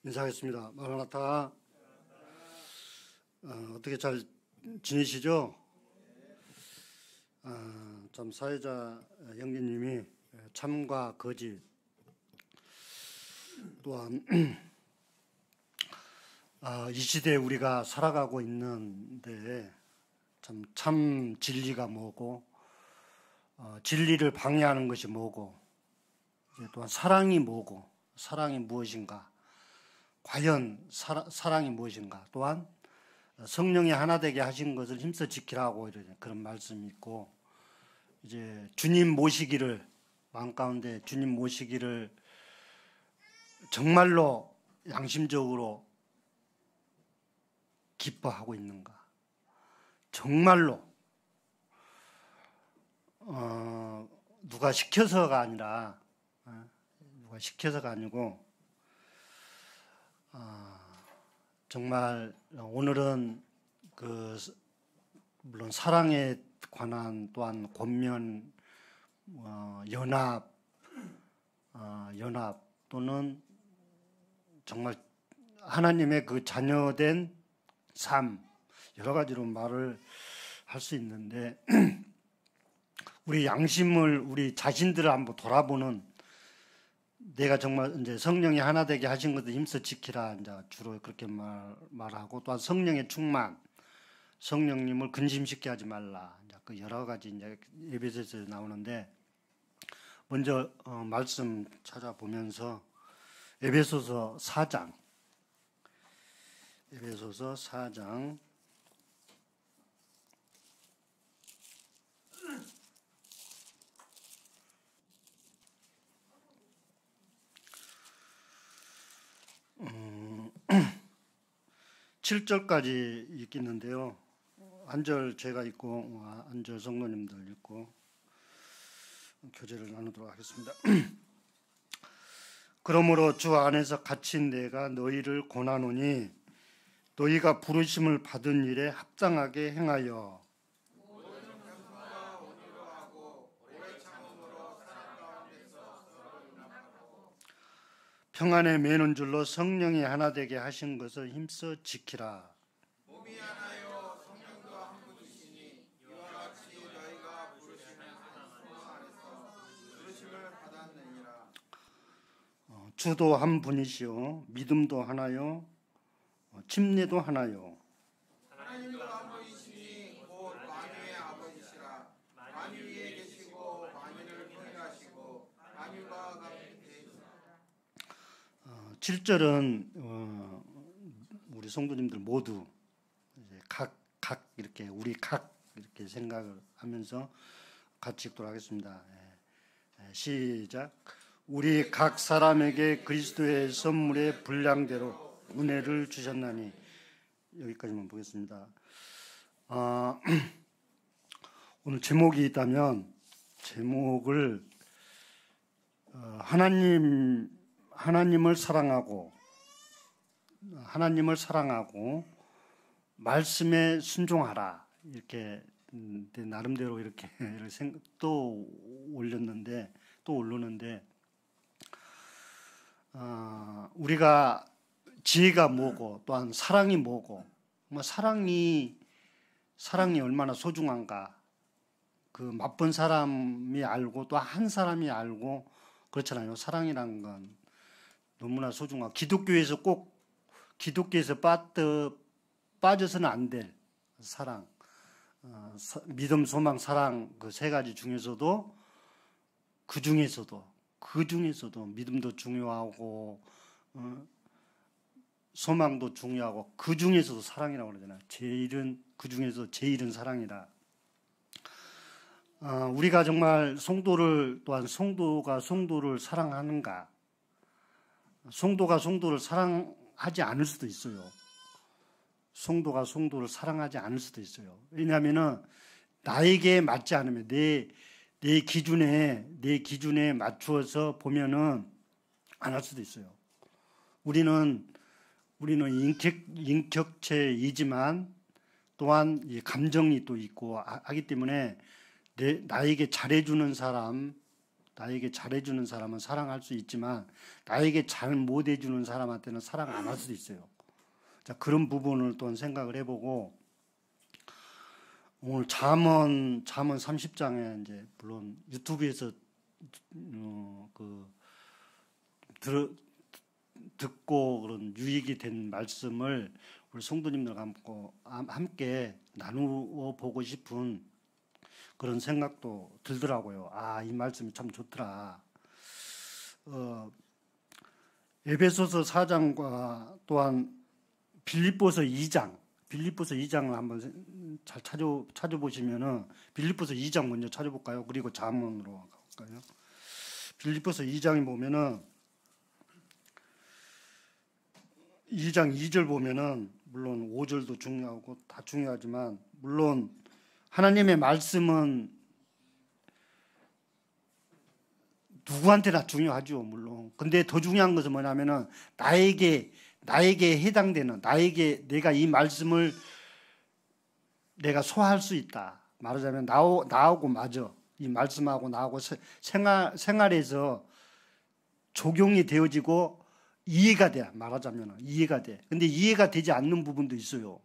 인사하겠습니다. 마라나타. 어떻게 잘 지내시죠? 참 사회자 형제님이 참과 거짓 또한 이 시대에 우리가 살아가고 있는데 참 진리가 뭐고 진리를 방해하는 것이 뭐고 또한 사랑이 뭐고 사랑이 무엇인가 과연 사랑이 무엇인가 또한 성령이 하나 되게 하신 것을 힘써 지키라고 그런 말씀이 있고 이제 주님 모시기를 마음 가운데 주님 모시기를 정말로 양심적으로 기뻐하고 있는가 정말로 누가 시켜서가 아니라 누가 시켜서가 아니고 정말 오늘은 물론 사랑에 관한 또한 권면 연합 또는 정말 하나님의 그 자녀된 삶 여러 가지로 말을 할 수 있는데 우리 양심을 우리 자신들을 한번 돌아보는 내가 정말 이제 성령이 하나 되게 하신 것을 힘써 지키라 이제 주로 그렇게 말하고 또한 성령의 충만, 성령님을 근심시켜 하지 말라. 이제 그 여러 가지 이제 에베소서에 나오는데 먼저 말씀 찾아보면서 에베소서 4장. 에베소서 4장 7절까지 읽겠는데요. 한 절 제가 읽고 한 절 성도님들 읽고 교제를 나누도록 하겠습니다. 그러므로 주 안에서 갇힌 내가 너희를 권하노니 너희가 부르심을 받은 일에 합당하게 행하여 평안에 매는 줄로 성령이 하나 되게 하신 것을 힘써 지키라. 몸이 하나요 성령도 한 분이시니 이와 같이 너희가 부르심을 받은 소망 안에서 부르심을 받았느니라. 주도 한 분이시요 믿음도 하나요 침례도 하나요 하나님도 한 분이시니 곧 만유의 아버지시라. 만유 위에 계시고 만유를 통일하시고 만유가 같이 되시라. 7절은 우리 성도님들 모두 이제 각 이렇게 우리 각 이렇게 생각을 하면서 같이 읽도록 하겠습니다. 시작. 우리 각 사람에게 그리스도의 선물의 분량대로 은혜를 주셨나니 여기까지만 보겠습니다. 오늘 제목이 있다면 제목을 하나님을 사랑하고 말씀에 순종하라 이렇게 나름대로 이렇게 또 올르는데 우리가 지혜가 뭐고 또한 사랑이 뭐고 사랑이 얼마나 소중한가 그 맛본 사람이 알고 또 한 사람이 알고 그렇잖아요. 사랑이라는 건 너무나 소중하고 기독교에서 빠져서는 안 될 사랑, 믿음, 소망, 사랑 그 세 가지 중에서도 그 중에서도 믿음도 중요하고 소망도 중요하고 그 중에서도 사랑이라고 그러잖아요. 그 중에서 제일은 사랑이다. 우리가 정말 또한 성도가 성도를 사랑하는가? 성도가 성도를 사랑하지 않을 수도 있어요. 성도가 성도를 사랑하지 않을 수도 있어요. 왜냐하면은 나에게 맞지 않으면 내 기준에 맞추어서 보면은 안 할 수도 있어요. 우리는 인격체이지만 또한 감정이 또 있고 하기 때문에 나에게 잘해주는 사람 나에게 잘해주는 사람은 사랑할 수 있지만 나에게 잘 못해주는 사람한테는 사랑 안 할 수도 있어요. 자, 그런 부분을 또 생각을 해보고 오늘 잠언 30장에 이제 물론 유튜브에서 듣고 그런 유익이 된 말씀을 우리 성도님들과 함께 나누어 보고 싶은 그런 생각도 들더라고요. 아, 이 말씀이 참 좋더라. 에베소서 4장과 또한 빌립보서 2장을 한번 잘 찾아보시면은 빌립보서 2장 먼저 찾아볼까요? 그리고 잠언으로 갈까요? 빌립보서 2장에 보면은 2장 2절 보면은 물론 5절도 중요하고 다 중요하지만 물론 하나님의 말씀은 누구한테나 중요하죠, 물론. 근데 더 중요한 것은 뭐냐면은 나에게 해당되는 내가 이 말씀을 내가 소화할 수 있다. 말하자면 나하고 맞아. 이 말씀하고 나하고 생활에서 적용이 되어지고 이해가 돼. 말하자면 이해가 돼. 근데 이해가 되지 않는 부분도 있어요.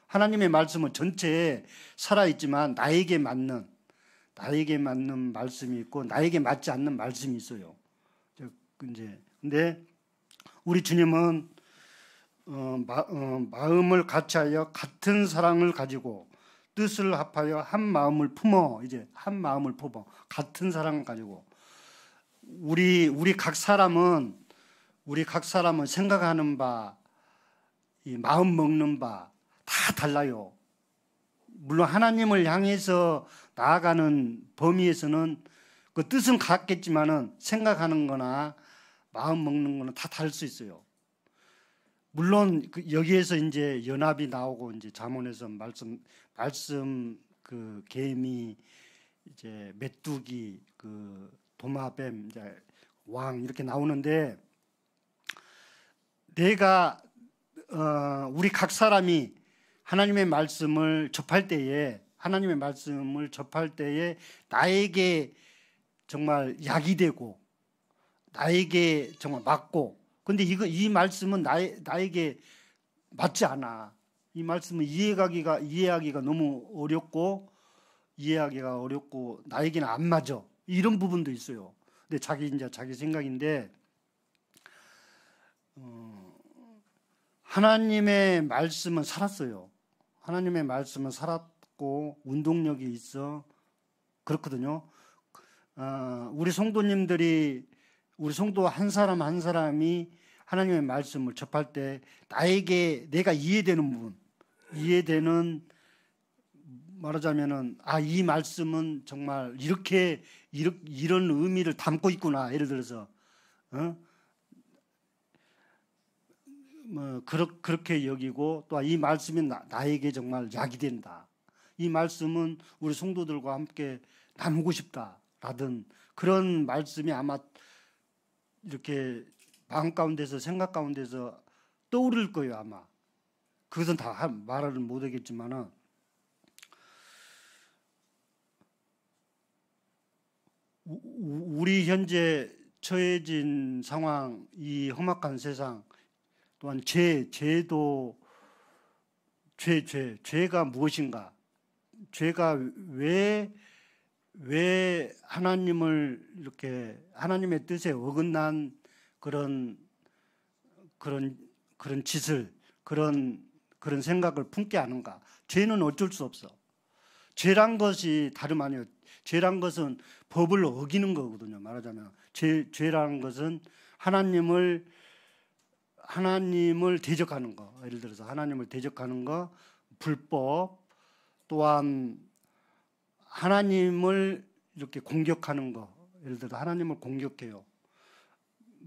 하나님의 말씀은 전체에 살아있지만 나에게 맞는 말씀이 있고 나에게 맞지 않는 말씀이 있어요. 근데 우리 주님은 마음을 같이하여 같은 사랑을 가지고 뜻을 합하여 한 마음을 품어 같은 사랑을 가지고 우리 각 사람은 생각하는 바, 이 마음 먹는 바 다 달라요. 물론 하나님을 향해서 나아가는 범위에서는 그 뜻은 같겠지만은 생각하는 거나 마음 먹는 거는 다 다를 수 있어요. 물론 여기에서 이제 연합이 나오고 이제 잠언에서 말씀 그 개미 이제 메뚜기 그 도마뱀 이제 왕 이렇게 나오는데 우리 각 사람이 하나님의 말씀을 접할 때에 나에게 정말 약이 되고 나에게 정말 맞고 근데 이 말씀은 나에게 맞지 않아. 이 말씀은 이해하기가 너무 어렵고 나에게는 안 맞아. 이런 부분도 있어요. 근데 자기 생각인데 하나님의 말씀은 살았어요. 하나님의 말씀은 살았고 운동력이 있어 그렇거든요. 우리 성도 한 사람 한 사람이 하나님의 말씀을 접할 때 내가 이해되는 부분, 말하자면은 이 말씀은 정말 이런 의미를 담고 있구나. 예를 들어서 그렇게 여기고 또 이 말씀이 나에게 정말 약이 된다. 이 말씀은 우리 성도들과 함께 나누고 싶다라든 그런 말씀이 아마 이렇게 마음 가운데서 생각 가운데서 떠오를 거예요. 아마 그것은 다 말을 못하겠지만은 우리 현재 처해진 상황, 이 험악한 세상 또한 죄가 무엇인가? 죄가 왜 하나님을 이렇게 하나님의 뜻에 어긋난 그런 짓을 그런 생각을 품게 하는가? 죄는 어쩔 수 없어. 죄란 것이 다름 아니에요. 죄란 것은 법을 어기는 거거든요. 말하자면 죄라는 것은 하나님을 대적하는 거. 예를 들어서 하나님을 대적하는 거, 불법, 또한 하나님을 이렇게 공격하는 거. 예를 들어서 하나님을 공격해요.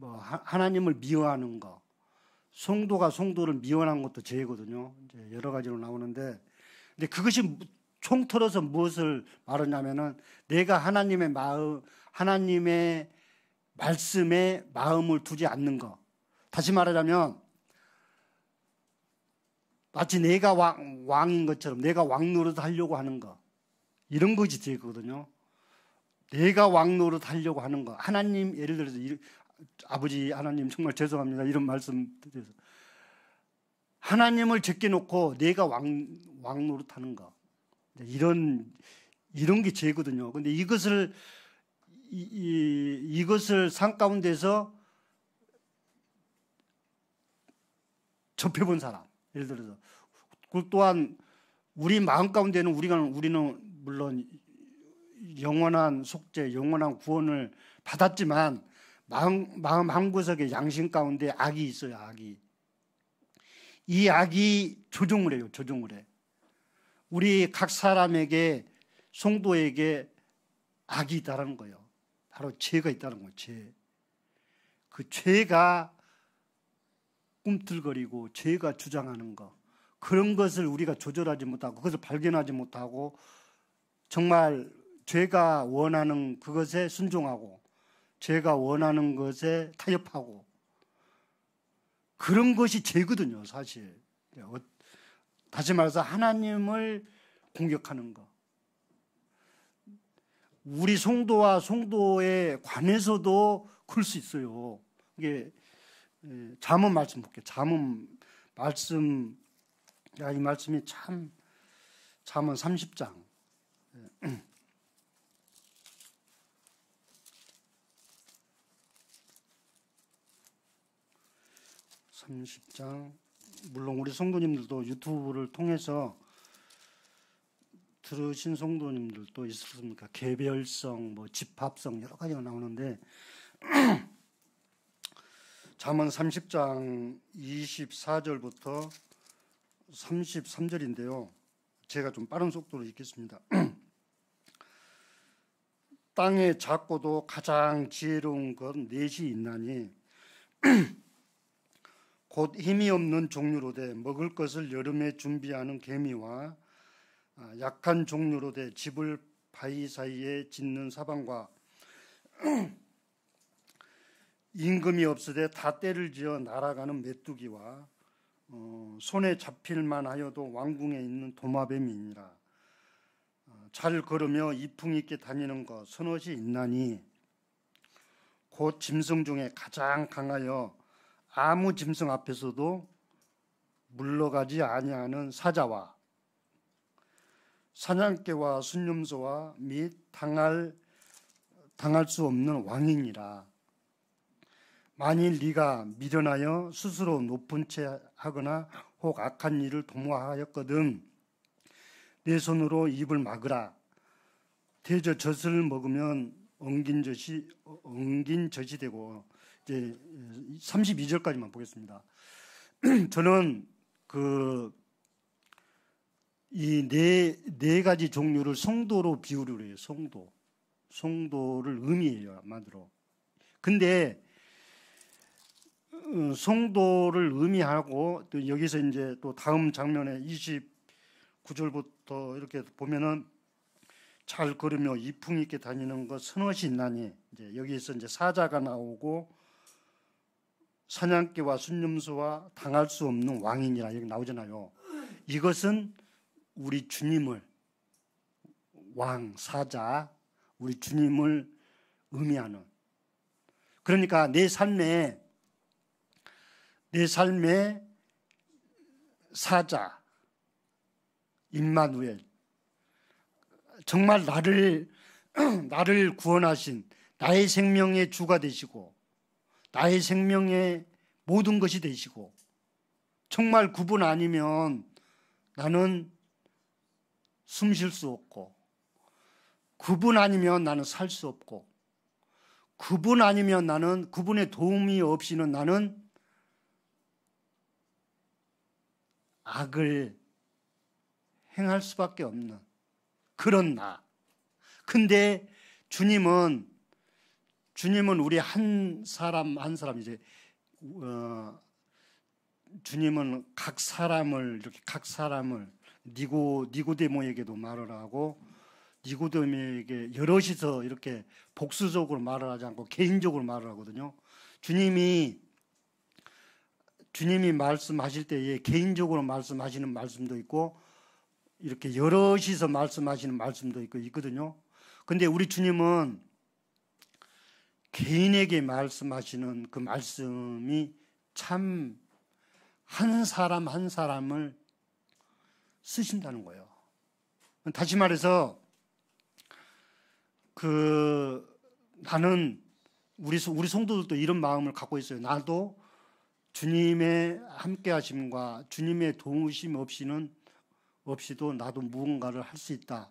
하나님을 미워하는 거. 성도가 성도를 미워하는 것도 죄거든요. 이제 여러 가지로 나오는데, 근데 그것이 총틀어서 무엇을 말하냐면은 내가 하나님의 말씀에 마음을 두지 않는 거. 다시 말하자면 마치 내가 왕인 것처럼 내가 왕 노릇 하려고 하는 거. 이런 것이 되거든요. 내가 왕 노릇하려고 하는 거. 하나님 예를 들어서 아버지 하나님 정말 죄송합니다. 이런 말씀 드려서 하나님을 제껴놓고 내가 왕 노릇하는 거. 이런 게 죄거든요. 근데 이것을 삶 가운데서 접해본 사람, 예를 들어서 그 또한 우리 마음 가운데는 우리는 물론 영원한 속죄, 영원한 구원을 받았지만 마음 한구석에 양심 가운데 악이 있어요. 악이. 이 악이 조종을 해요. 조종을 해. 우리 각 사람에게, 성도에게 악이 있다는 거예요. 바로 죄가 있다는 거예요. 죄. 그 죄가 꿈틀거리고 죄가 주장하는 거, 그런 것을 우리가 조절하지 못하고 그것을 발견하지 못하고 정말 죄가 원하는 그것에 순종하고 죄가 원하는 것에 타협하고, 그런 것이 죄거든요. 사실 다시 말해서 하나님을 공격하는 거. 우리 성도와 성도에 관해서도 그럴 수 있어요. 이게 잠언 말씀 볼게요. 잠언 말씀, 이 말씀이 참, 잠언 30장. 30장. 물론 우리 성도님들도 유튜브를 통해서 들으신 성도님들도 있습니까? 개별성, 집합성 여러 가지가 나오는데 잠언 30장 24절부터 33절인데요. 제가 좀 빠른 속도로 읽겠습니다. 땅에 작고도 가장 지혜로운 것 넷이 있나니 곧 힘이 없는 종류로되 먹을 것을 여름에 준비하는 개미와 약한 종류로되 집을 바위 사이에 짓는 사방과 임금이 없으되 다 때를 지어 날아가는 메뚜기와 손에 잡힐만 하여도 왕궁에 있는 도마뱀이니라. 잘 걸으며 이풍 있게 다니는 것 서너시 있나니 곧 짐승 중에 가장 강하여 아무 짐승 앞에서도 물러가지 아니하는 사자와 사냥개와 순념소와 및 당할 수 없는 왕이니라. 만일 네가 미련하여 스스로 높은 채 하거나 혹 악한 일을 도모하였거든 내 손으로 입을 막으라. 대저 젖을 먹으면 엉긴 젖이 되고, 이제 32절까지만 보겠습니다. 저는 이 네 가지 종류를 성도로 비유를 해요. 성도를 의미해요, 한마디로. 근데 성도를 의미하고 또 여기서 이제 또 다음 장면에 29절부터 이렇게 보면은 잘 걸으며 이풍 있게 다니는 것 서너시 있나니, 이제 여기서 이제 사자가 나오고 사냥개와 순념소와 당할 수 없는 왕이니라 여기 나오잖아요. 이것은 우리 주님을, 왕, 사자, 우리 주님을 의미하는, 그러니까 내 삶에 사자 임마누엘, 정말 나를 구원하신, 나의 생명의 주가 되시고 나의 생명의 모든 것이 되시고, 정말 그분 아니면 나는 숨 쉴 수 없고, 그분 아니면 나는 살 수 없고, 그분 아니면 나는, 그분의 도움이 없이는 나는 악을 행할 수밖에 없는 그런 나. 근데 주님은 우리 한 사람 이제 주님은 각 사람을 니고데모에게도 말을 하고, 니고데모에게 여럿이서 이렇게 복수적으로 말을 하지 않고 개인적으로 말을 하거든요. 주님이 말씀하실 때에 개인적으로 말씀하시는 말씀도 있고 이렇게 여럿이서 말씀하시는 말씀도 있거든요. 근데 우리 주님은 개인에게 말씀하시는 그 말씀이 참 한 사람 한 사람을 쓰신다는 거예요. 다시 말해서 나는 우리 성도들도 이런 마음을 갖고 있어요. 나도 주님의 함께하심과 주님의 도우심 없이도 나도 무언가를 할 수 있다.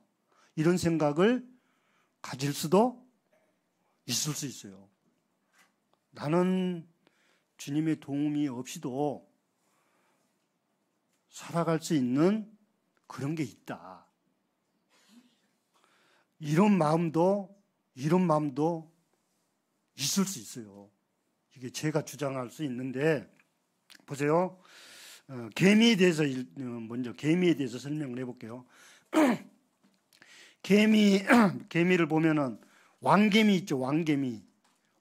이런 생각을 가질 수도 있을 수 있어요. 나는 주님의 도움이 없이도 살아갈 수 있는 그런 게 있다. 이런 마음도 있을 수 있어요. 이게 제가 주장할 수 있는데, 보세요. 개미에 대해서 먼저 개미에 대해서 설명을 해볼게요. 개미를 보면은 왕개미 있죠.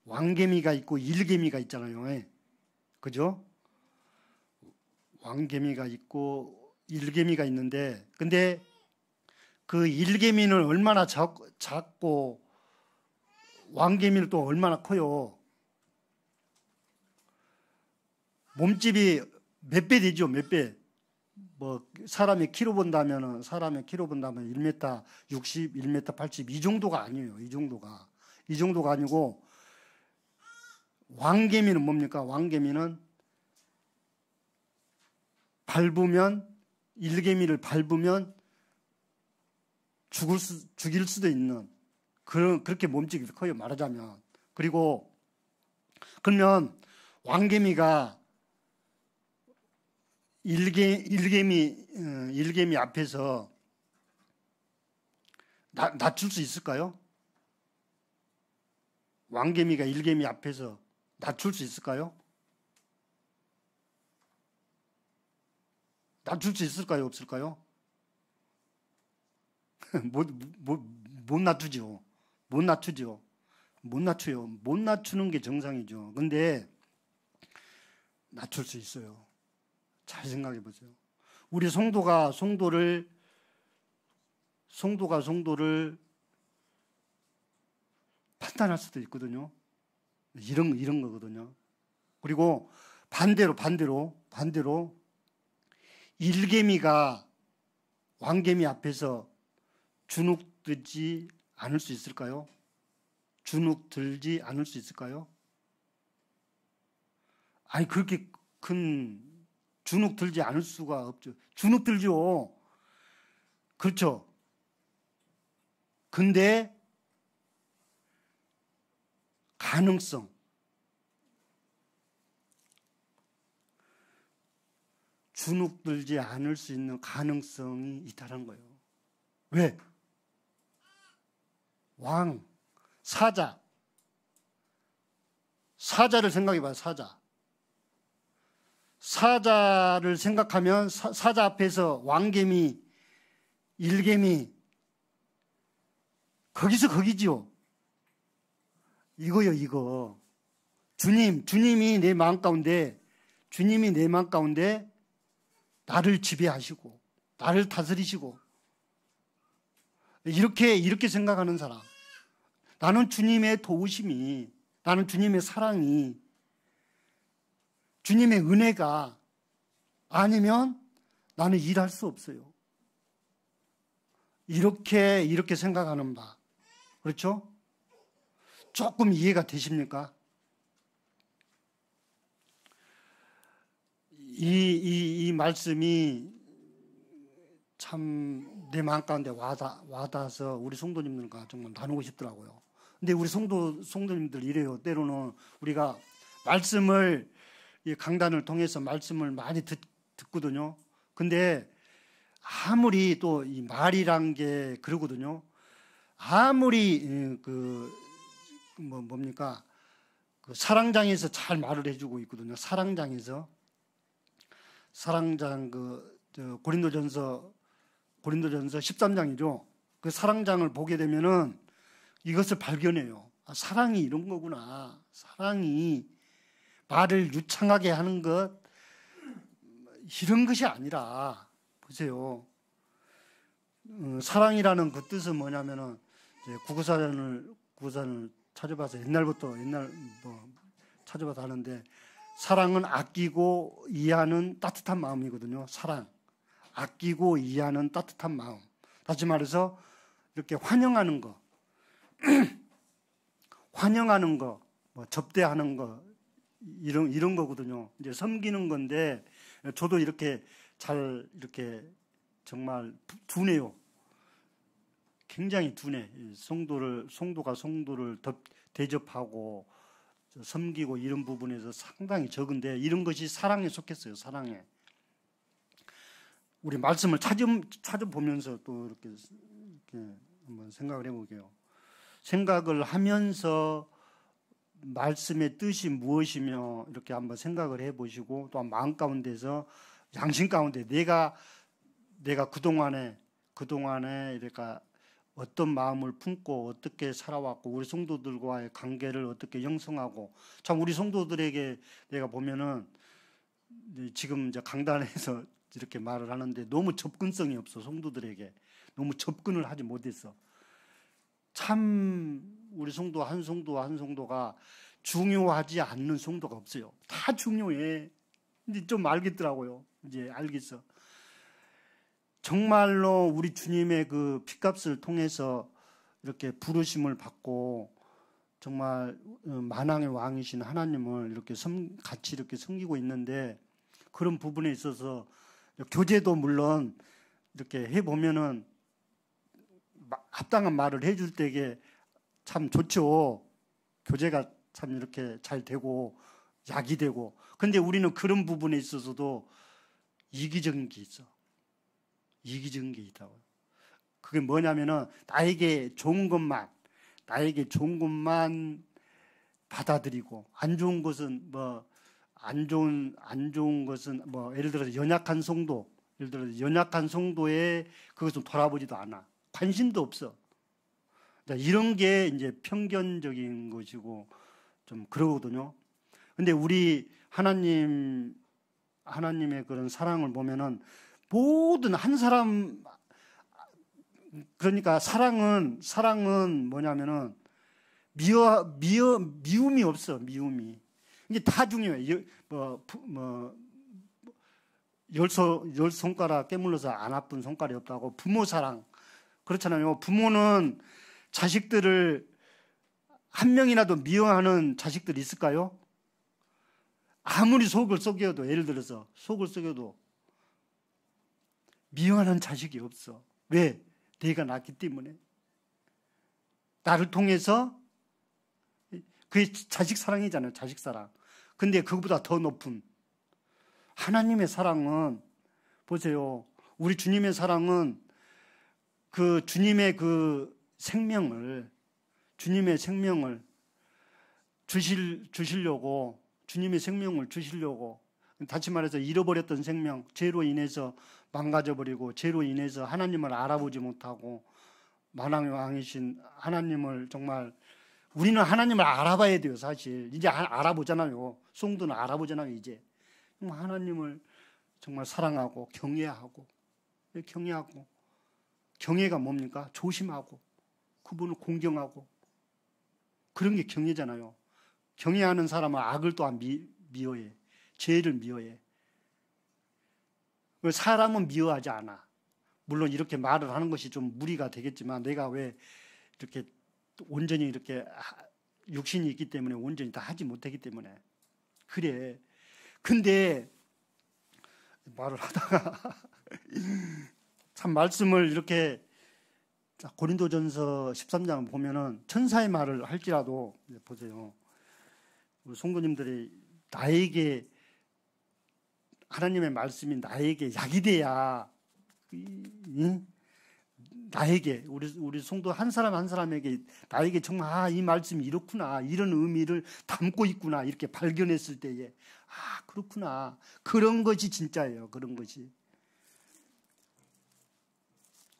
왕개미가 있고 일개미가 있잖아요. 그죠? 왕개미가 있고 일개미가 있는데, 근데 그 일개미는 얼마나 작고 왕개미는 또 얼마나 커요. 몸집이 몇 배 되죠, 몇 배. 사람의 키로 본다면 1m 60, 1m 80 이 정도가 아니에요. 이 정도가 아니고, 왕개미는 뭡니까? 왕개미는 일개미를 밟으면 죽일 수도 있는 그렇게 몸집이 커요, 말하자면. 그러면 왕개미가 일개미 앞에서 낮출 수 있을까요? 왕개미가 일개미 앞에서 낮출 수 있을까요? 낮출 수 있을까요? 없을까요? 못 낮추죠. 못 낮춰요. 못 낮추는 게 정상이죠. 근데 낮출 수 있어요. 잘 생각해 보세요. 우리 성도가 성도를 판단할 수도 있거든요. 이런 거거든요. 그리고 반대로 일개미가 왕개미 앞에서 주눅들지 않을 수 있을까요? 주눅들지 않을 수 있을까요? 아니, 그렇게 큰 주눅들지 않을 수가 없죠. 주눅들죠. 그렇죠. 근데 가능성, 주눅들지 않을 수 있는 가능성이 있다는 거예요. 왜? 사자를 생각해봐요. 사자를 생각하면 사자 앞에서 왕개미, 일개미, 거기지요. 이거. 주님이 내 마음 가운데 나를 지배하시고, 나를 다스리시고, 이렇게 생각하는 사람. 나는 주님의 도우심이, 나는 주님의 사랑이, 주님의 은혜가 아니면 나는 일할 수 없어요. 이렇게 생각하는 바. 그렇죠? 조금 이해가 되십니까? 이 말씀이 참 내 마음 가운데 와닿아서 우리 성도님들과 정말 나누고 싶더라고요. 근데 우리 성도님들 이래요. 때로는 우리가 말씀을, 이 강단을 통해서 말씀을 많이 듣거든요. 근데 아무리 또 이 말이란 게 그러거든요. 아무리 사랑장에서 잘 말을 해주고 있거든요. 사랑장 고린도전서 13장이죠. 그 사랑장을 보게 되면은 이것을 발견해요. 사랑이 이런 거구나. 사랑이 말을 유창하게 하는 것, 이런 것이 아니라, 보세요. 사랑이라는 그 뜻은 뭐냐면은 이제 국어사전을 찾아봐서 옛날 찾아봐서 하는데, 사랑은 아끼고 이해하는 따뜻한 마음이거든요. 사랑. 아끼고 이해하는 따뜻한 마음. 다시 말해서 이렇게 환영하는 거, 환영하는 거, 뭐 접대하는 거, 이런 거거든요. 이제 섬기는 건데, 저도 이렇게 정말 둔해요. 굉장히 둔해. 성도가 성도를 대접하고 섬기고 이런 부분에서 상당히 적은데, 이런 것이 사랑에 속했어요. 사랑에. 우리 말씀을 찾아보면서 또 이렇게 한번 생각을 해볼게요. 생각을 하면서 말씀의 뜻이 무엇이며 이렇게 한번 생각을 해보시고, 또 마음 가운데서 양심 가운데 내가 그동안에 이렇게 어떤 마음을 품고 어떻게 살아왔고, 우리 성도들과의 관계를 어떻게 형성하고, 참 우리 성도들에게 내가 보면은 지금 이제 강단에서 이렇게 말을 하는데 너무 접근성이 없어. 성도들에게 너무 접근을 하지 못했어. 참 우리 성도 한 성도가 중요하지 않는 성도가 없어요. 다 중요해. 이제 좀 알겠더라고요. 이제 알겠어. 정말로 우리 주님의 그 핏값을 통해서 이렇게 부르심을 받고 정말 만왕의 왕이신 하나님을 이렇게 같이 이렇게 섬기고 있는데, 그런 부분에 있어서 교제도 물론 이렇게 해보면은 합당한 말을 해줄 때에 참 좋죠. 교제가 참 이렇게 잘 되고 약이 되고. 근데 우리는 그런 부분에 있어서도 이기적인 게 있어. 이기적인 게 있다고요. 그게 뭐냐면은 나에게 좋은 것만 받아들이고, 안 좋은 것은 안 좋은 것은 예를 들어서 연약한 성도의 그것은 돌아보지도 않아. 관심도 없어. 이런 게 이제 편견적인 것이고 좀 그러거든요. 근데 우리 하나님의 그런 사랑을 보면은 모든 한 사람, 그러니까 사랑은 뭐냐면은 미움이 없어. 미움이. 이게 다 중요해. 열 손가락 깨물러서 안 아픈 손가락이 없다고. 부모 사랑. 그렇잖아요. 부모는 자식들을 한 명이라도 미워하는 자식들이 있을까요? 아무리 속을 썩여도, 예를 들어서 속을 썩여도 미워하는 자식이 없어. 왜? 내가 낳기 때문에. 나를 통해서. 그게 자식 사랑이잖아요. 자식 사랑. 근데 그것보다 더 높은 하나님의 사랑은, 보세요. 우리 주님의 사랑은 그 주님의 주님의 생명을 주시려고, 다시 말해서 잃어버렸던 생명, 죄로 인해서 망가져버리고, 죄로 인해서 하나님을 알아보지 못하고, 만왕의 왕이신 하나님을 정말, 우리는 하나님을 알아봐야 돼요. 사실 이제 알아보잖아요. 성도는 알아보잖아요. 이제 하나님을 정말 사랑하고 경외하고, 경외가 뭡니까? 조심하고 그분을 공경하고, 그런 게 경외잖아요. 경외하는 사람은 악을 또한 미워해. 죄를 미워해. 사람은 미워하지 않아. 물론 이렇게 말을 하는 것이 좀 무리가 되겠지만, 내가 왜 이렇게 온전히 이렇게 육신이 있기 때문에 온전히 다 하지 못하기 때문에 그래. 근데 말을 하다가 참 말씀을 이렇게, 고린도전서 13장을 보면은 천사의 말을 할지라도, 보세요. 우리 성도님들이 나에게, 하나님의 말씀이 나에게 약이 돼야, 나에게, 우리 성도 한 사람에게 나에게 정말 이 말씀이 이렇구나, 이런 의미를 담고 있구나, 이렇게 발견했을 때에, 그렇구나. 그런 것이 진짜예요. 그런 것이.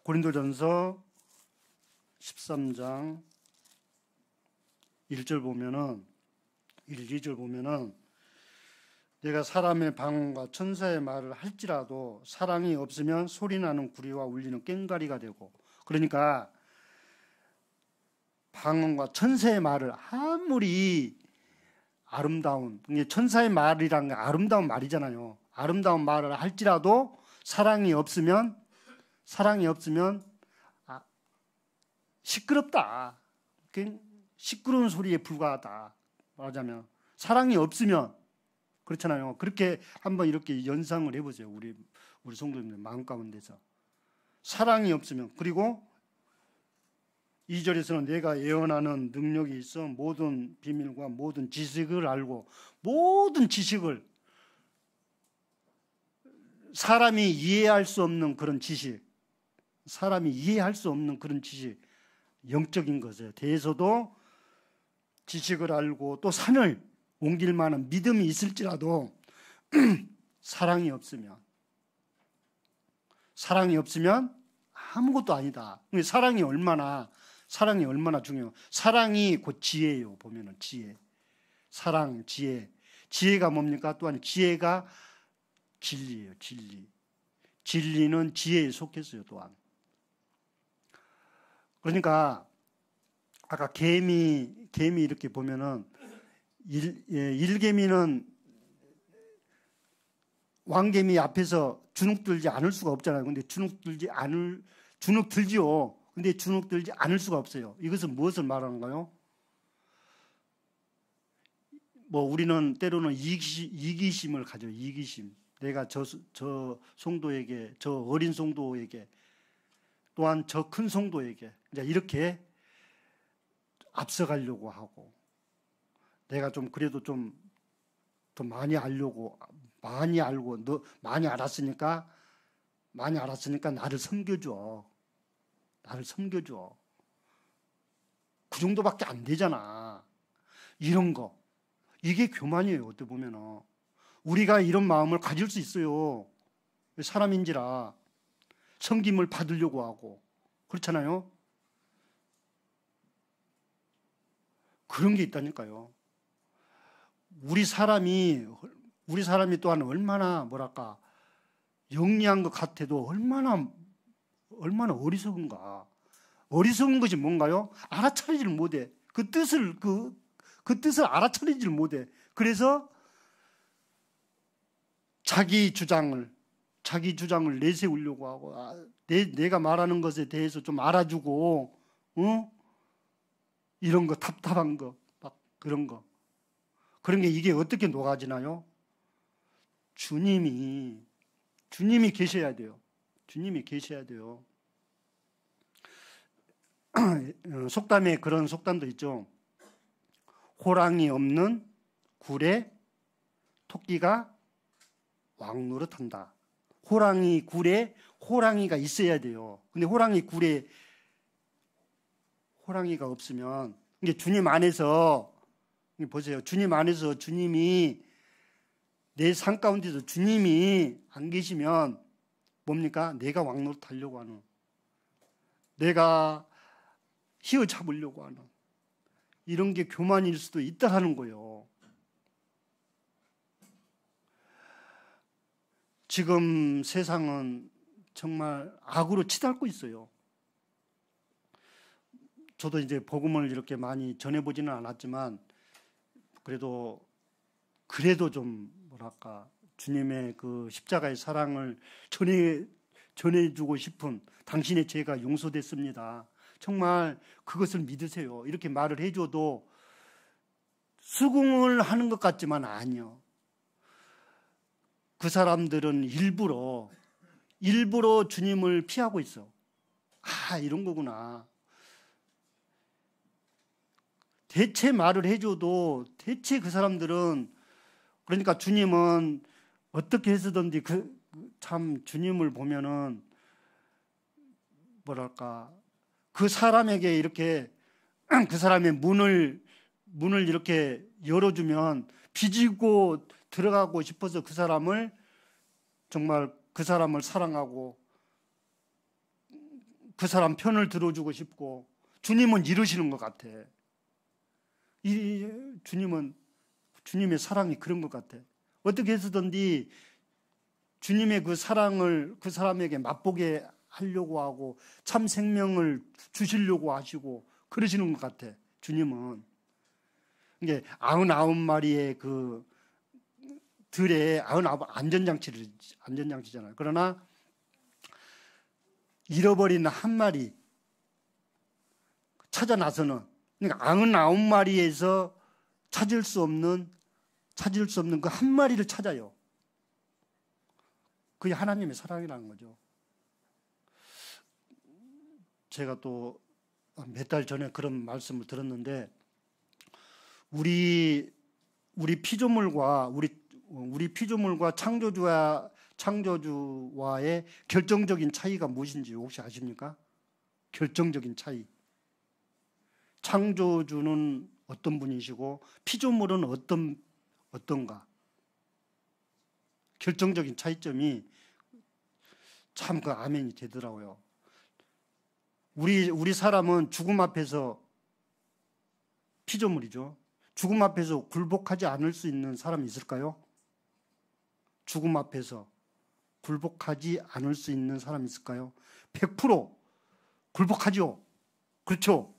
고린도전서 13장 1절 보면은, 1, 2절 보면은, 내가 사람의 방언과 천사의 말을 할지라도 사랑이 없으면 소리나는 구리와 울리는 꽹과리가 되고. 그러니까 방언과 천사의 말을 아무리 아름다운, 천사의 말이란 게 아름다운 말이잖아요. 아름다운 말을 할지라도 사랑이 없으면 시끄럽다. 시끄러운 소리에 불과하다. 말하자면 사랑이 없으면 그렇잖아요. 그렇게 한번 이렇게 연상을 해보세요. 우리 성도님들 마음 가운데서 사랑이 없으면. 그리고 2절에서는 내가 예언하는 능력이 있어 모든 비밀과 모든 지식을 알고, 모든 지식을, 사람이 이해할 수 없는 그런 지식, 영적인 것에 대해서도 지식을 알고, 또 산을 옮길 만한 믿음이 있을지라도 사랑이 없으면 아무것도 아니다. 사랑이 얼마나 중요해요. 사랑이 곧 지혜예요. 보면은 지혜, 사랑, 지혜가 뭡니까? 또한 지혜가 진리예요. 진리는 지혜에 속했어요. 또한. 그러니까 아까 개미 이렇게 보면은 일개미는 왕개미 앞에서 주눅들지 않을 수가 없잖아요. 근데 주눅들지 않을 수가 없어요. 이것은 무엇을 말하는가요? 우리는 때로는 이기심을 가져요. 이기심. 내가 저 성도에게, 저 어린 성도에게, 또한 저 큰 성도에게 이렇게 앞서가려고 하고, 내가 좀 그래도 좀 더 많이 알고, 너 많이 알았으니까 나를 섬겨줘. 그 정도밖에 안 되잖아. 이런 거. 이게 교만이에요. 어떻게 보면. 우리가 이런 마음을 가질 수 있어요. 사람인지라 섬김을 받으려고 하고. 그렇잖아요. 그런 게 있다니까요. 우리 사람이 또한 얼마나 영리한 것 같아도 얼마나 어리석은가. 어리석은 것이 뭔가요? 알아차리지를 못해. 그 뜻을 알아차리지를 못해. 그래서 자기 주장을 내세우려고 하고, 내가 말하는 것에 대해서 좀 알아주고, 이런 거, 답답한 거, 막 그런 거. 그런 게 이게 어떻게 녹아지나요? 주님이 계셔야 돼요. 속담에 그런 속담도 있죠. 호랑이 없는 굴에 토끼가 왕노릇한다. 호랑이 굴에 호랑이가 있어야 돼요. 근데 호랑이 굴에 호랑이가 없으면, 이게 주님 안에서 보세요. 주님 안에서 주님이 내 삶 가운데서 주님이 안 계시면 뭡니까? 내가 왕노릇 하려고 하는, 내가 휘어잡으려고 하는 이런 게 교만일 수도 있다 하는 거예요. 지금 세상은 정말 악으로 치닫고 있어요. 저도 이제 복음을 이렇게 많이 전해보지는 않았지만 그래도 좀 주님의 그 십자가의 사랑을 전해주고 싶은, 당신의 죄가 용서됐습니다. 정말 그것을 믿으세요. 이렇게 말을 해줘도 수긍을 하는 것 같지만 아니요. 그 사람들은 일부러 주님을 피하고 있어. 이런 거구나. 대체 말을 해줘도 대체 그 사람들은, 그러니까 주님은 어떻게 해서든지 참 주님을 보면은 그 사람에게 이렇게 그 사람의 문을 이렇게 열어주면 비집고 들어가고 싶어서 정말 그 사람을 사랑하고 그 사람 편을 들어주고 싶고, 주님은 이러시는 것 같아. 주님의 사랑이 그런 것 같아. 어떻게 해서든지 주님의 그 사랑을 그 사람에게 맛보게 하려고 하고 참 생명을 주시려고 하시고 그러시는 것 같아. 주님은 이게 99마리의 그 들에 99 안전장치잖아요. 그러나 잃어버린 한 마리 찾아 나서는, 그러니까 99마리에서 찾을 수 없는 그 한 마리를 찾아요. 그게 하나님의 사랑이라는 거죠. 제가 또 몇 달 전에 그런 말씀을 들었는데, 우리 피조물과 창조주와의 결정적인 차이가 무엇인지 혹시 아십니까? 결정적인 차이. 창조주는 어떤 분이시고 피조물은 어떤가? 결정적인 차이점이 참 그 아멘이 되더라고요. 우리 사람은 죽음 앞에서 피조물이죠. 죽음 앞에서 굴복하지 않을 수 있는 사람이 있을까요? 죽음 앞에서 굴복하지 않을 수 있는 사람이 있을까요? 100% 굴복하죠. 그렇죠?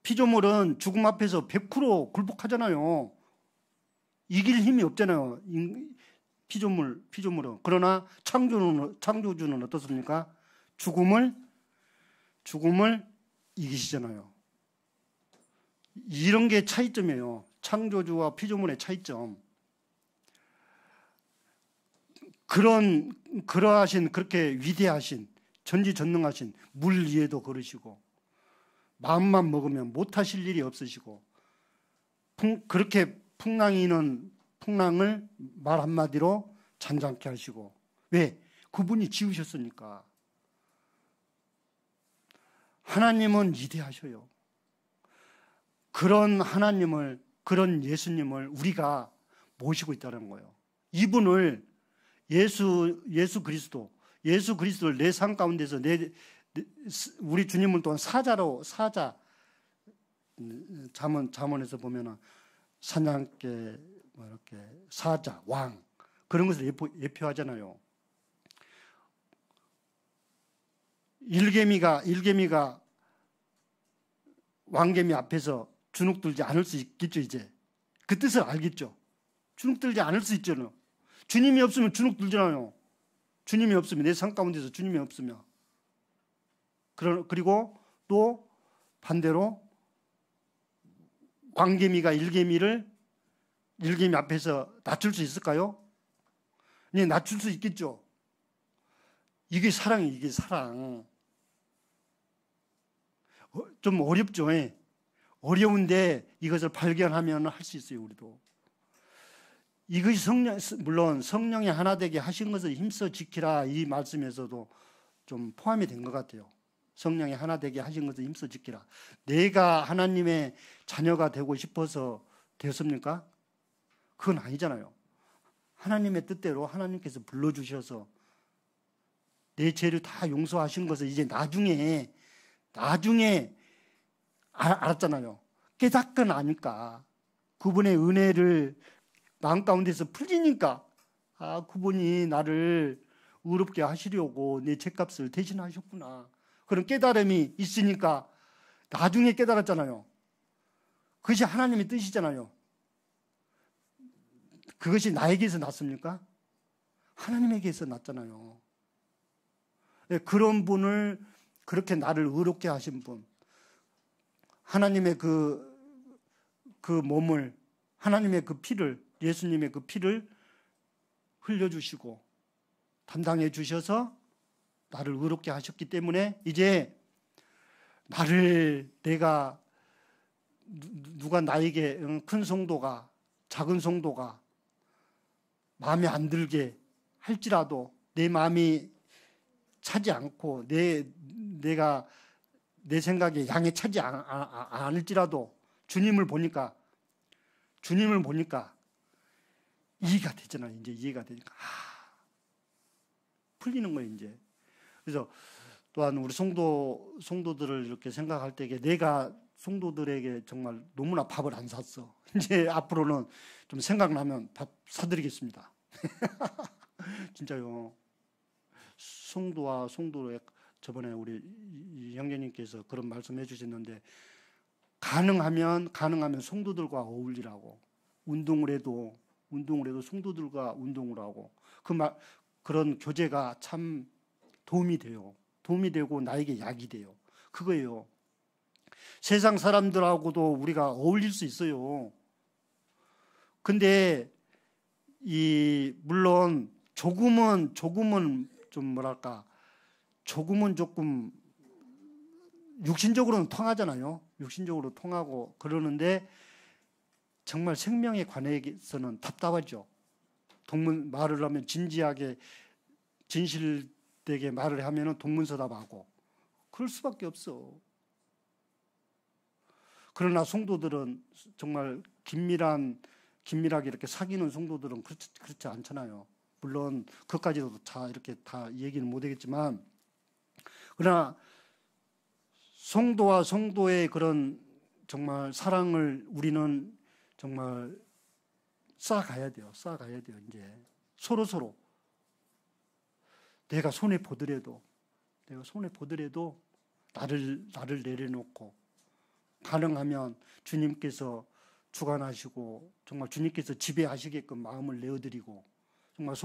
피조물은 죽음 앞에서 100% 굴복하잖아요. 이길 힘이 없잖아요. 피조물은. 그러나 창조주는 어떻습니까? 죽음을 이기시잖아요. 이런 게 차이점이에요. 창조주와 피조물의 차이점. 그러하신, 그렇게 위대하신, 전지전능하신, 물 위에도 걸으시고, 마음만 먹으면 못하실 일이 없으시고, 그렇게 풍랑을 말 한마디로 잔잔케 하시고. 왜? 그분이 지으셨으니까. 하나님은 위대하셔요. 그런 하나님을, 그런 예수님을 우리가 모시고 있다는 거예요. 이분을 예수 그리스도를 내 삶 가운데서 우리 주님은 또한 사자, 잠언에서 보면은 사냥개, 이렇게 사자, 왕, 그런 것을 예표하잖아요. 일개미가 왕개미 앞에서 주눅들지 않을 수 있겠죠, 이제. 그 뜻을 알겠죠. 주눅들지 않을 수 있잖아요. 주님이 없으면 주눅들잖아요. 주님이 없으면, 내 삶 가운데서 주님이 없으면. 그리고 또 반대로 왕개미가 일개미 앞에서 낮출 수 있을까요? 네, 낮출 수 있겠죠. 이게 사랑이에요, 이게 사랑. 좀 어렵죠. 어려운데 이것을 발견하면 할 수 있어요, 우리도. 이것이 물론 성령이 하나 되게 하신 것을 힘써 지키라, 이 말씀에서도 좀 포함이 된 것 같아요. 성령이 하나 되게 하신 것을 힘써 지키라. 내가 하나님의 자녀가 되고 싶어서 되었습니까? 그건 아니잖아요. 하나님의 뜻대로 하나님께서 불러주셔서 내 죄를 다 용서하신 것을 이제 나중에 알았잖아요. 깨닫고 나니까, 그분의 은혜를 마음 가운데서 풀리니까, 그분이 나를 의롭게 하시려고 내 죄값을 대신하셨구나. 그런 깨달음이 있으니까 나중에 깨달았잖아요. 그것이 하나님의 뜻이잖아요. 그것이 나에게서 났습니까? 하나님에게서 났잖아요. 그런 분을, 그렇게 나를 의롭게 하신 분, 하나님의 그 몸을, 하나님의 그 피를, 예수님의 그 피를 흘려주시고 담당해 주셔서 나를 의롭게 하셨기 때문에 이제 누가 나에게 큰 성도가, 작은 성도가 마음에 안 들게 할지라도 내 마음이 차지 않고 내가 내 생각에 양에 차지 않을지라도 주님을 보니까 이해가 되잖아요. 이제 이해가 되니까 풀리는 거예요, 이제. 그래서 또한 우리 성도들을 이렇게 생각할 때에 내가 성도들에게 정말 너무나 밥을 안 샀어. 이제 앞으로는 좀 생각나면 밥 사드리겠습니다. 진짜요. 성도와 성도의 저번에 우리 형제님께서 그런 말씀해 주셨는데 가능하면 성도들과 어울리라고. 운동을 해도 성도들과 운동을 하고 그런 교제가 참 도움이 돼요. 도움이 되고 나에게 약이 돼요. 그거예요. 세상 사람들하고도 우리가 어울릴 수 있어요. 근데 물론 조금은 좀 뭐랄까, 조금 육신적으로는 통하잖아요. 육신적으로 통하고 그러는데 정말 생명에 관해서는 답답하죠. 말을 하면 진지하게 진실되게 말을 하면은 동문서답하고 그럴 수밖에 없어. 그러나 성도들은 정말 긴밀하게 이렇게 사귀는 성도들은 그렇지 않잖아요. 물론 그것까지도 다 이렇게 다 얘기는 못하겠지만, 그러나 성도와 성도의 그런 정말 사랑을 우리는 정말 쌓아가야 돼요. 이제 서로 내가 손에 보더라도 나를 내려놓고 가능하면 주님께서 주관하시고 정말 주님께서 지배하시게끔 마음을 내어드리고 정말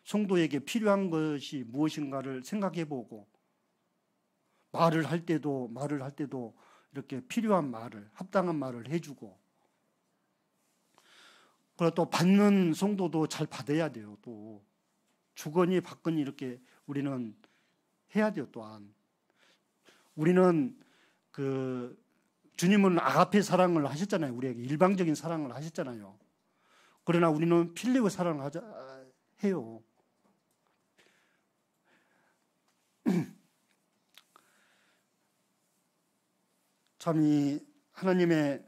성도에게 필요한 것이 무엇인가를 생각해보고 말을 할 때도 이렇게 필요한 말을, 합당한 말을 해주고, 그리고 또 받는 성도도 잘 받아야 돼요. 또 주거니 받거니 이렇게 우리는 해야 돼요. 또한 우리는 주님은 아가페 사랑을 하셨잖아요. 우리에게 일방적인 사랑을 하셨잖아요. 그러나 우리는 필리오 사랑을 해요. 참 이 하나님의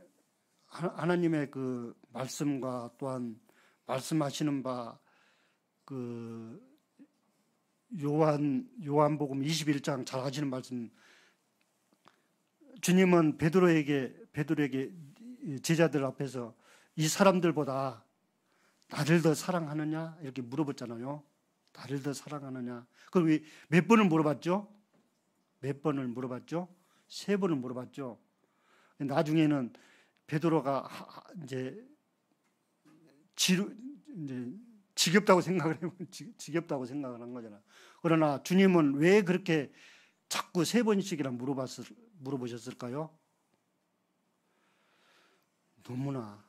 그 말씀과 또한 말씀하시는 바 요한복음 21장 잘 아시는 말씀, 주님은 베드로에게 제자들 앞에서 이 사람들보다 나를 더 사랑하느냐 이렇게 물어봤잖아요. 나를 더 사랑하느냐. 그럼 몇 번을 물어봤죠? 3번을 물어봤죠. 나중에는 베드로가 이제 지겹다고 생각을 한 거잖아. 그러나 주님은 왜 그렇게 자꾸 3번씩이나 물어보셨을까요? 너무나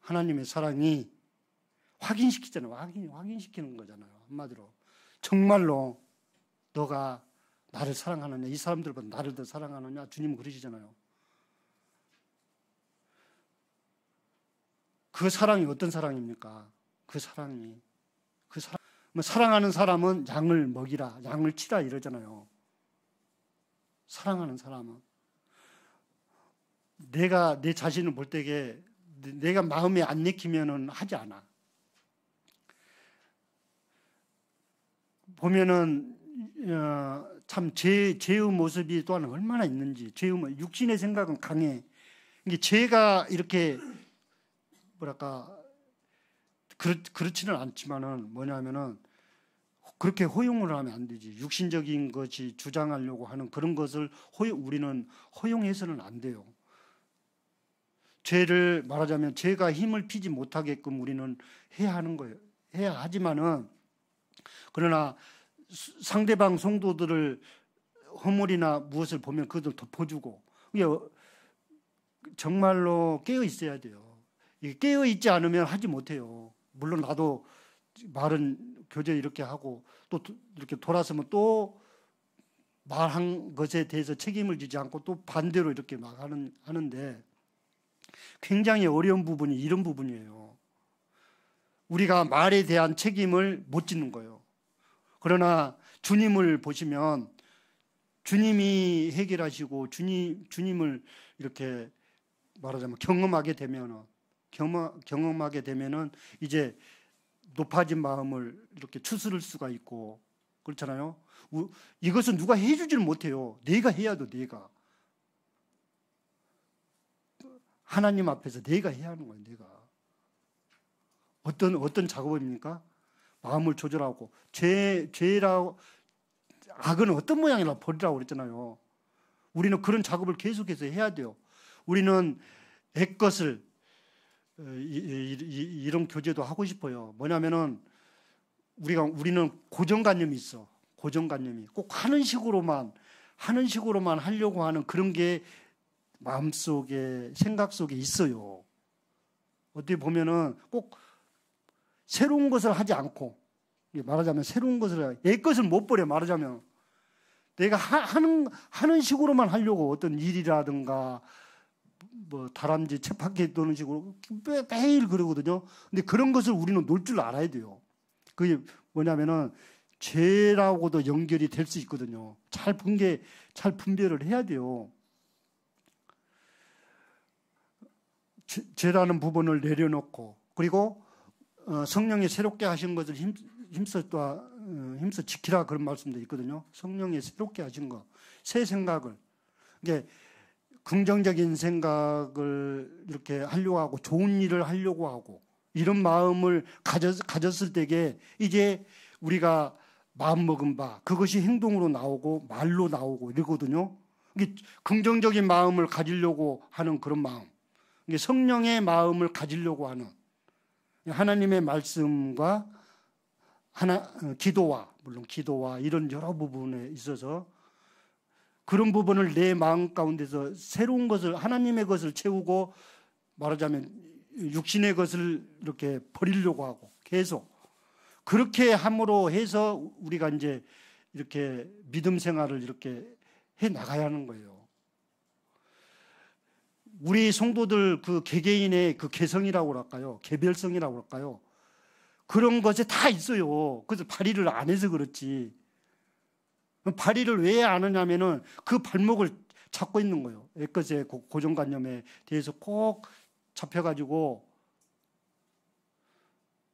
하나님의 사랑이 확인시키잖아요. 확인시키는 거잖아요. 한마디로 정말로 너가 나를 사랑하느냐, 이 사람들보다 나를 더 사랑하느냐, 주님은 그러시잖아요. 그 사랑이 어떤 사랑입니까? 사랑하는 사람은 양을 먹이라, 양을 치라 이러잖아요. 사랑하는 사람은 내가 내 자신을 볼 때에 내가 마음에 안 내키면은 하지 않아. 보면은 참 죄의 모습이 또한 얼마나 있는지. 육신의 생각은 강해. 이게 죄가 이렇게 뭐랄까 그렇지는 않지만은 뭐냐면은 그렇게 허용을 하면 안 되지. 육신적인 것이 주장하려고 하는 그런 것을 우리는 허용해서는 안 돼요. 죄를 말하자면 죄가 힘을 피지 못하게끔 우리는 해야 하는 거예요. 해야 하지만은 그러나 상대방 성도들을 허물이나 무엇을 보면 그것을 덮어주고, 이게 정말로 깨어 있어야 돼요. 이게 깨어 있지 않으면 하지 못해요. 물론 나도 말은 교제 이렇게 하고 또 이렇게 돌아서면 또 말한 것에 대해서 책임을 지지 않고 또 반대로 이렇게 막 하는데 굉장히 어려운 부분이 이런 부분이에요. 우리가 말에 대한 책임을 못 짓는 거예요. 그러나 주님을 보시면 주님이 해결하시고 주님을 이렇게 말하자면 경험하게 되면은 이제 높아진 마음을 이렇게 추스를 수가 있고 그렇잖아요. 이것은 누가 해주지를 못해요. 내가 해야 돼. 내가 하나님 앞에서 내가 해야 하는 거예요. 내가 어떤 작업입니까? 마음을 조절하고 죄라고 악은 어떤 모양이라 버리라고 그랬잖아요. 우리는 그런 작업을 계속해서 해야 돼요. 우리는 애것을 이런 교제도 하고 싶어요. 뭐냐면은 우리는 고정관념이 있어. 고정관념이 꼭 하는 식으로만 하려고 하는 그런 게 마음속에 생각 속에 있어요. 어떻게 보면은 꼭 새로운 것을 하지 않고, 말하자면 새로운 것을 옛것을 못 버려. 말하자면 내가 하는 식으로만 하려고 어떤 일이라든가 뭐 다람쥐 쳇바퀴 도는 식으로 매일 그러거든요. 근데 그런 것을 우리는 놓을 줄 알아야 돼요. 그게 뭐냐면은 죄라고도 연결이 될 수 있거든요. 잘 분별을 해야 돼요. 죄라는 부분을 내려놓고, 그리고 성령이 새롭게 하신 것을 힘써 지키라, 그런 말씀도 있거든요. 성령이 새롭게 하신 것, 새 생각을, 이게 긍정적인 생각을 이렇게 하려고 하고 좋은 일을 하려고 하고 이런 마음을 가졌을 때에 이제 우리가 마음먹은 바 그것이 행동으로 나오고 말로 나오고 이러거든요. 이게 긍정적인 마음을 가지려고 하는 그런 마음, 이게 성령의 마음을 가지려고 하는 하나님의 말씀과 물론 기도와 이런 여러 부분에 있어서 그런 부분을 내 마음 가운데서 새로운 것을, 하나님의 것을 채우고, 말하자면 육신의 것을 이렇게 버리려고 하고 계속 그렇게 함으로 해서 우리가 이제 이렇게 믿음 생활을 이렇게 해 나가야 하는 거예요. 우리 성도들 그 개개인의 그 개성이라고 할까요? 개별성이라고 할까요? 그런 것이 다 있어요. 그래서 발휘를 안 해서 그렇지. 발휘를 왜 안 하냐면은 그 발목을 잡고 있는 거예요. 옛것의 고정관념에 대해서 꼭 잡혀가지고,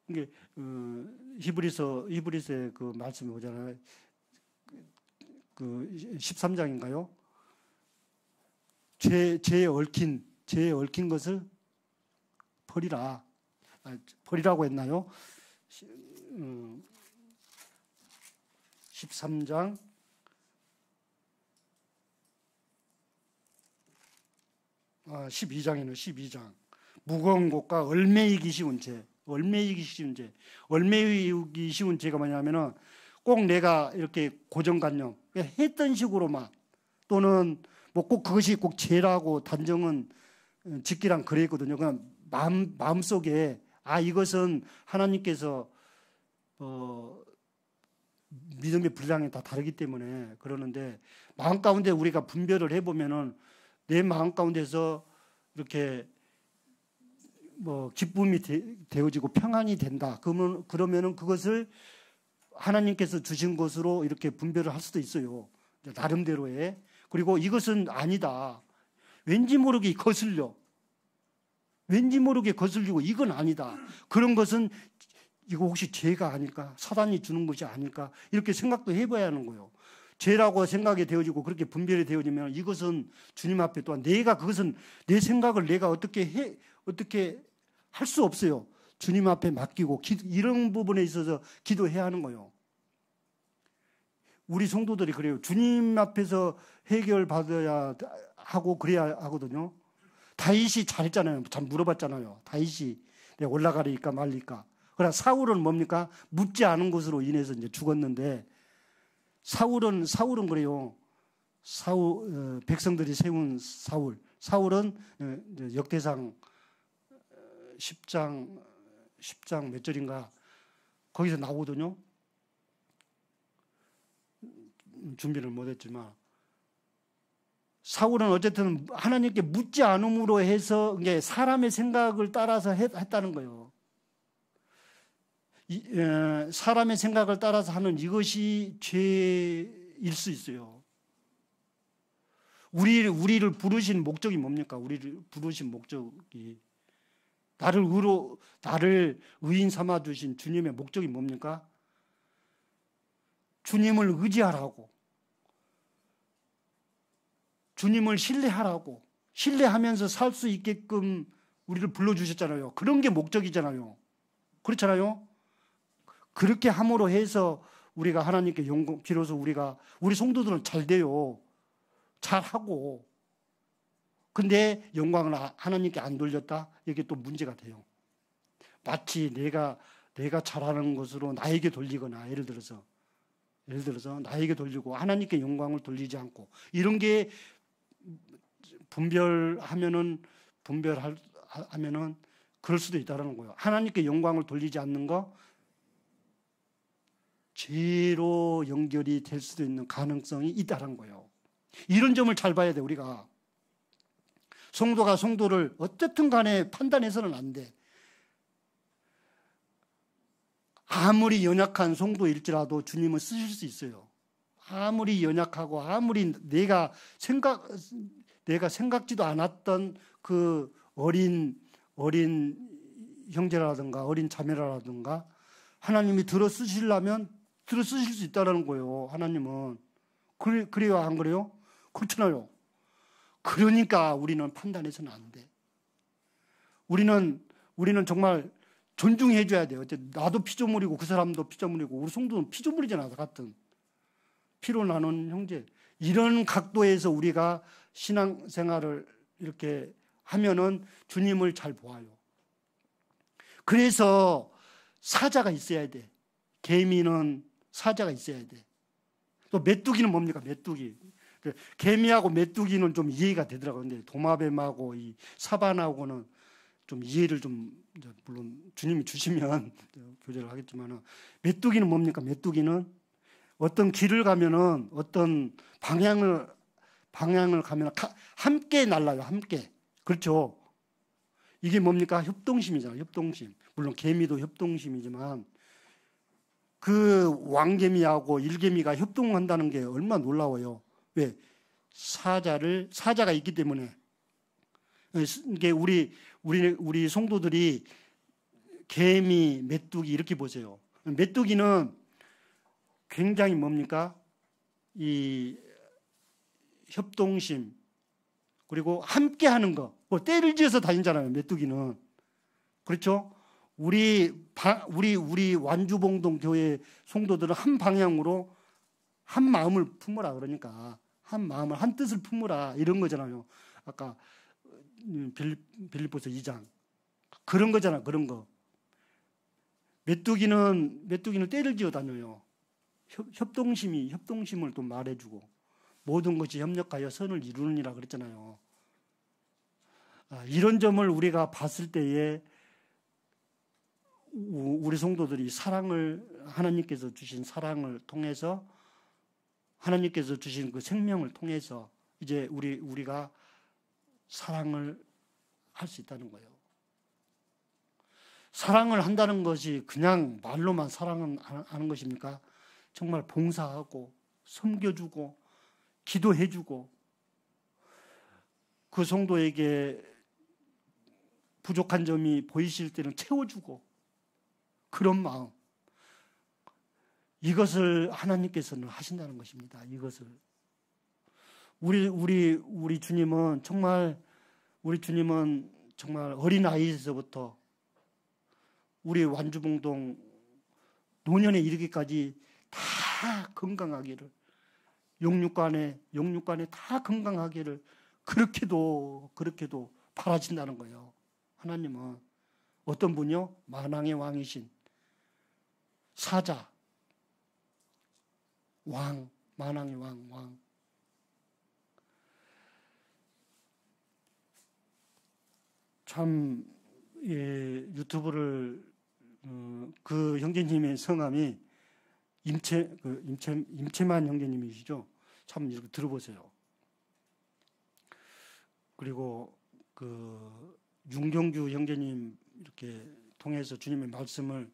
이게 히브리서의 그 말씀이 오잖아요. 그 13장인가요? 죄에 얽힌 것을 버리라고 했나요? 13장 12장이네요. 12장. 무거운 것과 얽매이기 쉬운 죄. 얽매이기 쉬운 죄가 뭐냐면은 꼭 내가 이렇게 고정관념, 했던 식으로만, 또는 뭐 꼭 그것이 꼭 죄라고 단정은 짓기랑 그랬거든요. 그냥 마음속에 이것은 하나님께서 믿음의 분량이 다 다르기 때문에 그러는데, 마음 가운데 우리가 분별을 해보면은 내 마음 가운데서 이렇게 뭐 기쁨이 되어지고 평안이 된다. 그러면은 그것을 하나님께서 주신 것으로 이렇게 분별을 할 수도 있어요. 나름대로의. 그리고 이것은 아니다. 왠지 모르게 거슬리고 이건 아니다. 그런 것은 이거 혹시 죄가 아닐까? 사단이 주는 것이 아닐까? 이렇게 생각도 해봐야 하는 거예요. 죄라고 생각이 되어지고 그렇게 분별이 되어지면 이것은 주님 앞에 또한 그것은 내 생각을 내가 어떻게 할 수 없어요. 주님 앞에 맡기고 이런 부분에 있어서 기도해야 하는 거예요. 우리 성도들이 그래요. 주님 앞에서 해결받아야 하고 그래야 하거든요. 다윗이 잘했잖아요. 참 물어봤잖아요. 다윗이 내가 올라가리까 말리까. 그러나 사울은 뭡니까? 묻지 않은 것으로 인해서 이제 죽었는데, 사울은 그래요. 백성들이 세운 사울은 역대상 10장 몇 절인가 거기서 나오거든요. 준비를 못했지만 사울은 어쨌든 하나님께 묻지 않음으로 해서 이게 사람의 생각을 따라서 했다는 거예요. 사람의 생각을 따라서 하는 이것이 죄일 수 있어요. 우리를 부르신 목적이 뭡니까? 우리를 부르신 목적이 나를 의인 삼아 주신 주님의 목적이 뭡니까? 주님을 의지하라고, 주님을 신뢰하라고, 신뢰하면서 살 수 있게끔 우리를 불러주셨잖아요. 그런 게 목적이잖아요. 그렇잖아요. 그렇게 함으로 해서 우리가 하나님께 영광, 비로소 우리 성도들은 잘 돼요. 잘하고. 근데 영광을 하나님께 안 돌렸다? 이게 또 문제가 돼요. 마치 내가 잘하는 것으로 나에게 돌리거나, 예를 들어서 나에게 돌리고 하나님께 영광을 돌리지 않고, 이런 게 분별하면은 그럴 수도 있다는 거예요. 하나님께 영광을 돌리지 않는 거, 죄로 연결이 될 수도 있는 가능성이 있다는 거예요. 이런 점을 잘 봐야 돼, 우리가. 성도가 성도를 어쨌든 간에 판단해서는 안 돼. 아무리 연약한 성도일지라도 주님은 쓰실 수 있어요. 아무리 연약하고 아무리 내가 생각지도 않았던 그 어린 형제라든가 어린 자매라든가 하나님이 들어 쓰시려면 들어 쓰실 수 있다는 거예요. 하나님은. 그래요, 안 그래요? 그렇잖아요. 그러니까 우리는 판단해서는 안 돼. 우리는 정말 존중해 줘야 돼요. 나도 피조물이고 그 사람도 피조물이고 우리 성도는 피조물이잖아, 같은. 피로 나눈 형제. 이런 각도에서 우리가 신앙생활을 이렇게 하면은 주님을 잘 보아요. 그래서 사자가 있어야 돼. 개미는 사자가 있어야 돼. 또 메뚜기는 뭡니까? 메뚜기. 개미하고 메뚜기는 좀 이해가 되더라고요. 근데 도마뱀하고 이 사반하고는 좀 이해를 물론 주님이 주시면 교제를 하겠지만, 메뚜기는 뭡니까? 메뚜기는 어떤 길을 가면은 어떤 방향을 가면 함께 날라요. 함께. 그렇죠. 이게 뭡니까? 협동심이잖아요. 협동심. 물론 개미도 협동심이지만 그 왕개미하고 일개미가 협동한다는 게 얼마나 놀라워요. 왜? 사자가 있기 때문에. 이게 우리 성도들이 개미, 메뚜기 이렇게 보세요. 메뚜기는 굉장히 뭡니까? 이 협동심, 그리고 함께 하는 거. 뭐 떼를 지어서 다니잖아요, 메뚜기는. 그렇죠? 우리 완주봉동 교회 성도들은 한 방향으로 한 마음을 품으라, 그러니까 한 마음을 한 뜻을 품으라, 이런 거잖아요. 아까 빌립보서 2장 그런 거잖아. 그런 거. 메뚜기는 떼를 지어 다녀요. 협동심을 또 말해주고, 모든 것이 협력하여 선을 이루느니라 그랬잖아요. 이런 점을 우리가 봤을 때에 우리 성도들이 하나님께서 주신 사랑을 통해서, 하나님께서 주신 그 생명을 통해서 이제 우리가 사랑을 할 수 있다는 거예요. 사랑을 한다는 것이 그냥 말로만 사랑은 하는 것입니까? 정말 봉사하고 섬겨주고 기도해주고 그 성도에게 부족한 점이 보이실 때는 채워주고, 그런 마음, 이것을 하나님께서는 하신다는 것입니다. 이것을 우리 주님은 정말 어린 아이에서부터 우리 완주봉동 노년에 이르기까지 다 건강하기를, 영육간에 다 건강하기를 그렇게도 바라신다는 거예요. 하나님은 어떤 분이요? 만왕의 왕이신 사자, 왕, 만왕의 왕. 참, 유튜브를 그 형제님의 성함이 임채만 형제님이시죠. 참 이렇게 들어보세요. 그리고 그 윤경규 형제님 이렇게 통해서 주님의 말씀을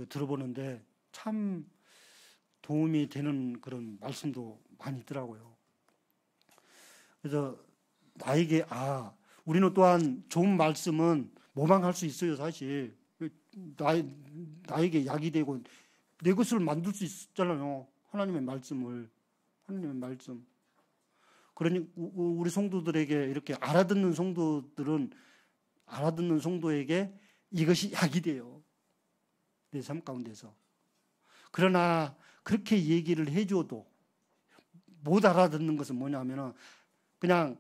들어보는데 참 도움이 되는 그런 말씀도 많이 있더라고요. 그래서 나에게 우리는 또한 좋은 말씀은 모방할 수 있어요. 사실 나에게 약이 되고 내 것을 만들 수 있잖아요. 하나님의 말씀. 그러니 우리 성도들에게 이렇게 알아듣는 성도에게 이것이 약이 돼요. 내 삶 가운데서. 그러나 그렇게 얘기를 해줘도 못 알아듣는 것은 뭐냐면은 그냥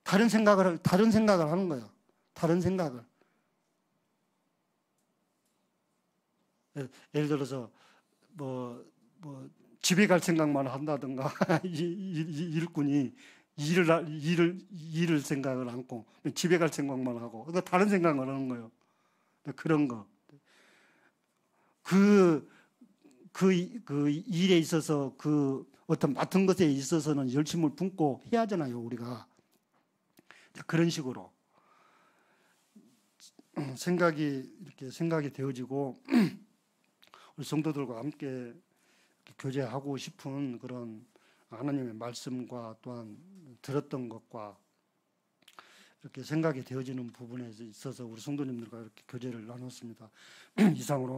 다른 생각을 하는 거예요. 다른 생각을. 예를 들어서 뭐 집에 갈 생각만 한다든가 일꾼이 일을 생각을 않고 집에 갈 생각만 하고 그러니까 다른 생각을 하는 거예요. 그런 거. 그 일에 있어서 그 어떤 맡은 것에 있어서는 열심을 품고 해야 하잖아요, 우리가. 그런 식으로 이렇게 생각이 되어지고 우리 성도들과 함께 교제하고 싶은 그런 하나님의 말씀과 또한 들었던 것과 이렇게 생각이 되어지는 부분에 있어서 우리 성도님들과 이렇게 교제를 나눴습니다. 이상으로